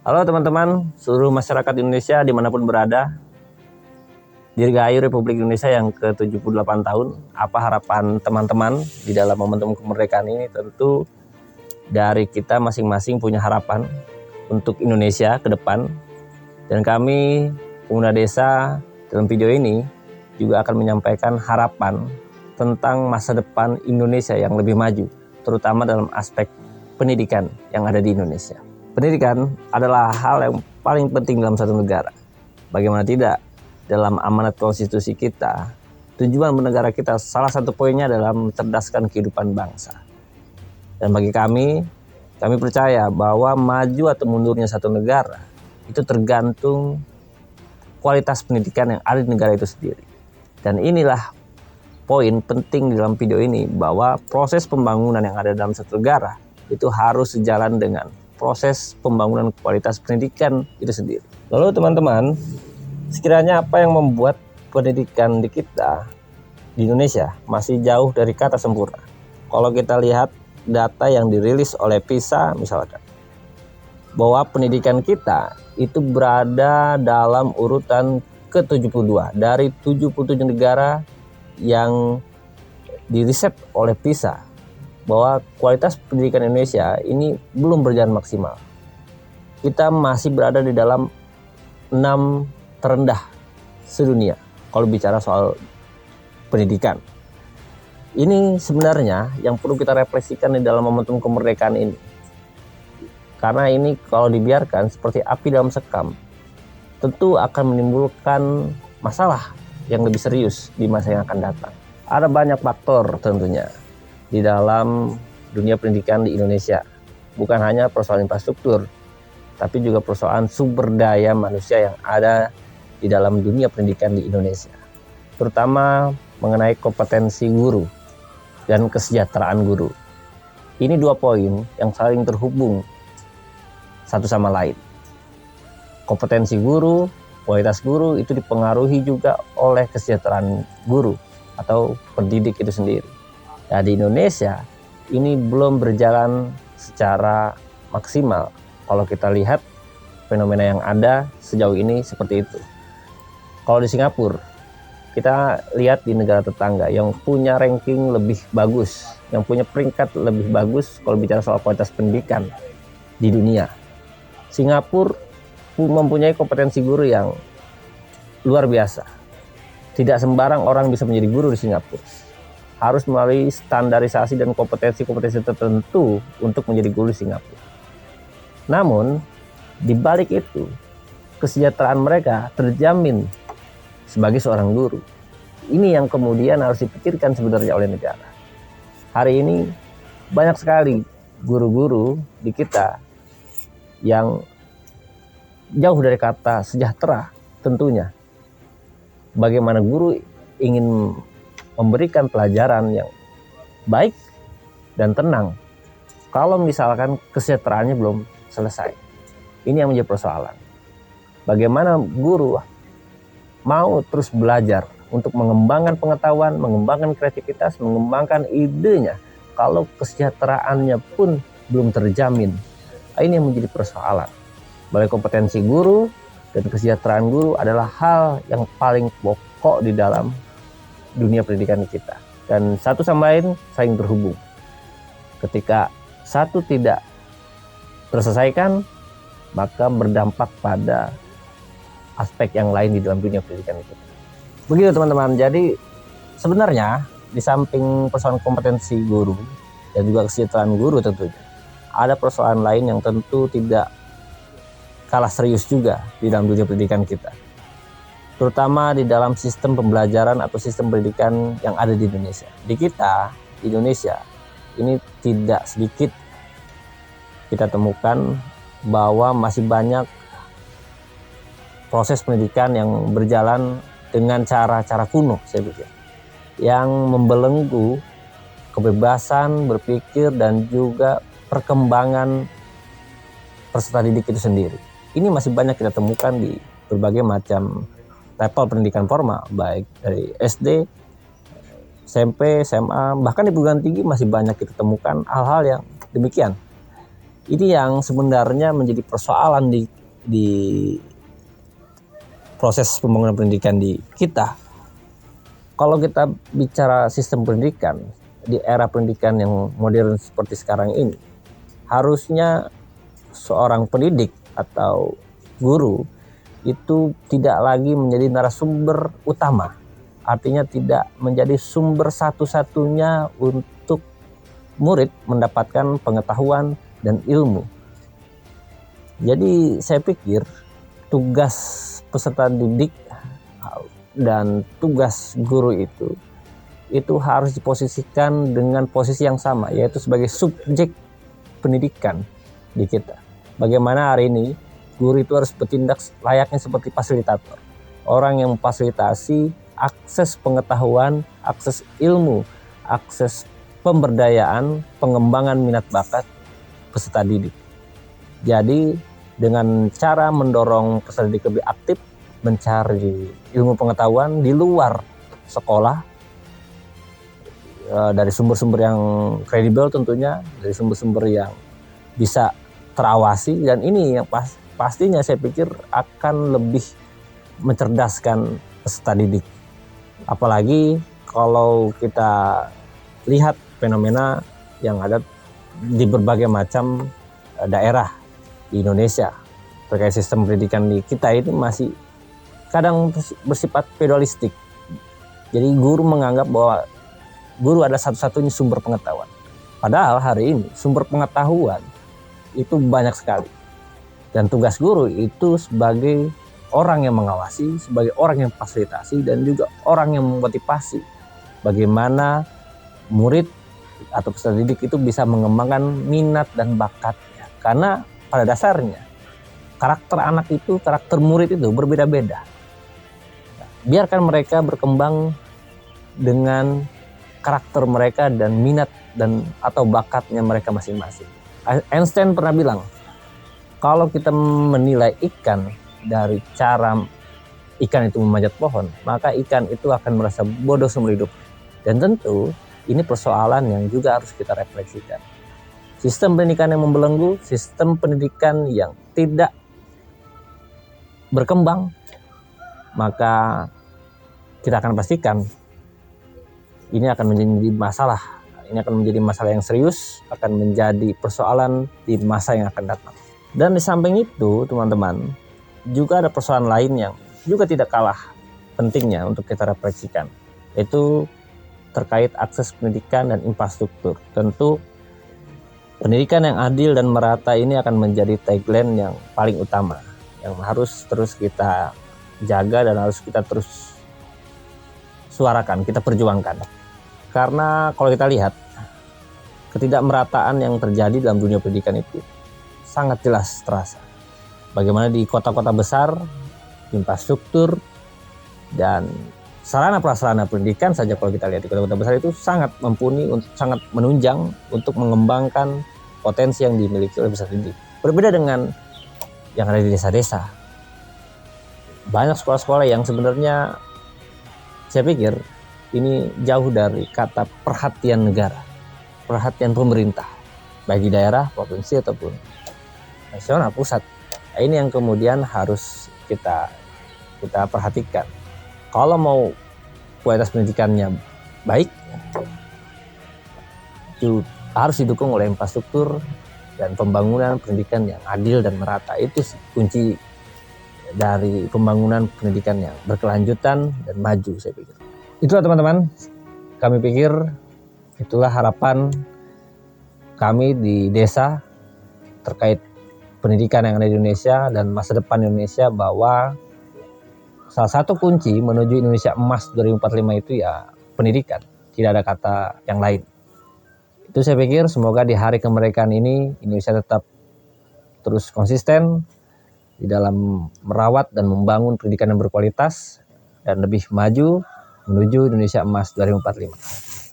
Halo teman-teman, seluruh masyarakat Indonesia dimanapun berada. Dirgahayu Republik Indonesia yang ke-78 tahun. Apa harapan teman-teman di dalam momentum kemerdekaan ini? Tentu dari kita masing-masing punya harapan untuk Indonesia ke depan. Dan kami, Pemuda Desa, dalam video ini juga akan menyampaikan harapan tentang masa depan Indonesia yang lebih maju, terutama dalam aspek pendidikan yang ada di Indonesia. Pendidikan adalah hal yang paling penting dalam satu negara. Bagaimana tidak, dalam amanat konstitusi kita, tujuan bernegara kita salah satu poinnya adalah mencerdaskan kehidupan bangsa. Dan bagi kami percaya bahwa maju atau mundurnya satu negara itu tergantung kualitas pendidikan yang ada di negara itu sendiri. Dan inilah poin penting di dalam video ini, bahwa proses pembangunan yang ada dalam satu negara itu harus sejalan dengan proses pembangunan kualitas pendidikan itu sendiri. Lalu teman-teman, sekiranya apa yang membuat pendidikan di kita di Indonesia masih jauh dari kata sempurna? Kalau kita lihat data yang dirilis oleh PISA misalkan, bahwa pendidikan kita itu berada dalam urutan ke-72 dari 77 negara yang diriset oleh PISA, bahwa kualitas pendidikan Indonesia ini belum berjalan maksimal. Kita masih berada di dalam 6 terendah sedunia kalau bicara soal pendidikan. Ini sebenarnya yang perlu kita refleksikan di dalam momentum kemerdekaan ini. Karena ini kalau dibiarkan seperti api dalam sekam, tentu akan menimbulkan masalah yang lebih serius di masa yang akan datang. Ada banyak faktor tentunya di dalam dunia pendidikan di Indonesia. Bukan hanya persoalan infrastruktur, tapi juga persoalan sumber daya manusia yang ada di dalam dunia pendidikan di Indonesia. Terutama mengenai kompetensi guru dan kesejahteraan guru. Ini dua poin yang saling terhubung satu sama lain. Kompetensi guru, kualitas guru itu dipengaruhi juga oleh kesejahteraan guru atau pendidik itu sendiri. Nah, di Indonesia ini belum berjalan secara maksimal. Kalau kita lihat fenomena yang ada sejauh ini seperti itu. Kalau di Singapura, kita lihat di negara tetangga yang punya ranking lebih bagus, yang punya peringkat lebih bagus kalau bicara soal kualitas pendidikan di dunia. Singapura mempunyai kompetensi guru yang luar biasa. Tidak sembarang orang bisa menjadi guru di Singapura. Harus melalui standarisasi dan kompetensi-kompetensi tertentu untuk menjadi guru di Singapura. Namun, di balik itu, kesejahteraan mereka terjamin sebagai seorang guru. Ini yang kemudian harus dipikirkan sebenarnya oleh negara. Hari ini banyak sekali guru-guru di kita yang jauh dari kata sejahtera tentunya. Bagaimana guru ingin memberikan pelajaran yang baik dan tenang kalau misalkan kesejahteraannya belum selesai. Ini yang menjadi persoalan. Bagaimana guru mau terus belajar untuk mengembangkan pengetahuan, mengembangkan kreativitas, mengembangkan idenya kalau kesejahteraannya pun belum terjamin. Ini yang menjadi persoalan. Baik kompetensi guru dan kesejahteraan guru adalah hal yang paling pokok di dalam dunia pendidikan kita, dan satu sama lain saling terhubung. Ketika satu tidak terselesaikan, maka berdampak pada aspek yang lain di dalam dunia pendidikan kita. Begitu teman-teman. Jadi sebenarnya di samping persoalan kompetensi guru dan juga kesejahteraan guru, tentunya ada persoalan lain yang tentu tidak kalah serius juga di dalam dunia pendidikan kita, terutama di dalam sistem pembelajaran atau sistem pendidikan yang ada di Indonesia. Di kita, di Indonesia, ini tidak sedikit kita temukan bahwa masih banyak proses pendidikan yang berjalan dengan cara-cara kuno, saya pikir, yang membelenggu kebebasan berpikir dan juga perkembangan peserta didik itu sendiri. Ini masih banyak kita temukan di berbagai macam level pendidikan formal, baik dari SD, SMP, SMA, bahkan di perguruan tinggi masih banyak kita temukan hal-hal yang demikian. Ini yang sebenarnya menjadi persoalan di proses pembangunan pendidikan di kita. Kalau kita bicara sistem pendidikan di era pendidikan yang modern seperti sekarang ini, harusnya seorang pendidik atau guru itu tidak lagi menjadi narasumber utama. Artinya tidak menjadi sumber satu-satunya untuk murid mendapatkan pengetahuan dan ilmu. Jadi saya pikir tugas peserta didik dan tugas guru itu harus diposisikan dengan posisi yang sama, yaitu sebagai subjek pendidikan di kita. Bagaimana hari ini guru itu harus bertindak layaknya seperti fasilitator, orang yang memfasilitasi akses pengetahuan, akses ilmu, akses pemberdayaan, pengembangan minat bakat peserta didik. Jadi dengan cara mendorong peserta didik lebih aktif mencari ilmu pengetahuan di luar sekolah, dari sumber-sumber yang kredibel tentunya, dari sumber-sumber yang bisa terawasi, dan ini yang pastinya saya pikir akan lebih mencerdaskan peserta didik. Apalagi kalau kita lihat fenomena yang ada di berbagai macam daerah di Indonesia terkait sistem pendidikan di kita ini masih kadang bersifat feudalistik. Jadi guru menganggap bahwa guru adalah satu-satunya sumber pengetahuan. Padahal hari ini sumber pengetahuan itu banyak sekali. Dan tugas guru itu sebagai orang yang mengawasi, sebagai orang yang fasilitasi, dan juga orang yang memotivasi bagaimana murid atau peserta didik itu bisa mengembangkan minat dan bakatnya. Karena pada dasarnya karakter anak itu, karakter murid itu berbeda-beda. Biarkan mereka berkembang dengan karakter mereka dan minat dan atau bakatnya mereka masing-masing. Einstein pernah bilang, kalau kita menilai ikan dari cara ikan itu memanjat pohon, maka ikan itu akan merasa bodoh seumur hidup. Dan tentu ini persoalan yang juga harus kita refleksikan. Sistem pendidikan yang membelenggu, sistem pendidikan yang tidak berkembang, maka kita akan pastikan ini akan menjadi masalah. Ini akan menjadi masalah yang serius, akan menjadi persoalan di masa yang akan datang. Dan di samping itu, teman-teman, juga ada persoalan lain yang juga tidak kalah pentingnya untuk kita refleksikan, yaitu terkait akses pendidikan dan infrastruktur. Tentu pendidikan yang adil dan merata ini akan menjadi tagline yang paling utama, yang harus terus kita jaga dan harus kita terus suarakan, kita perjuangkan. Karena kalau kita lihat, ketidakmerataan yang terjadi dalam dunia pendidikan itu sangat jelas terasa. Bagaimana di kota-kota besar, infrastruktur dan sarana prasarana pendidikan saja, kalau kita lihat di kota-kota besar itu sangat mumpuni, sangat menunjang untuk mengembangkan potensi yang dimiliki oleh peserta didik. Berbeda dengan yang ada di desa-desa. Banyak sekolah-sekolah yang sebenarnya saya pikir ini jauh dari kata perhatian negara, perhatian pemerintah, baik di daerah, provinsi ataupun nasional, pusat. Nah, ini yang kemudian harus kita perhatikan. Kalau mau kualitas pendidikannya baik, itu harus didukung oleh infrastruktur dan pembangunan pendidikan yang adil dan merata. Itu kunci dari pembangunan pendidikan yang berkelanjutan dan maju, saya pikir. Itulah teman-teman, kami pikir itulah harapan kami di desa terkait pendidikan yang ada di Indonesia dan masa depan Indonesia, bahwa salah satu kunci menuju Indonesia Emas 2045 itu ya pendidikan, tidak ada kata yang lain. Itu saya pikir semoga di hari kemerdekaan ini Indonesia tetap terus konsisten di dalam merawat dan membangun pendidikan yang berkualitas dan lebih maju menuju Indonesia Emas 2045.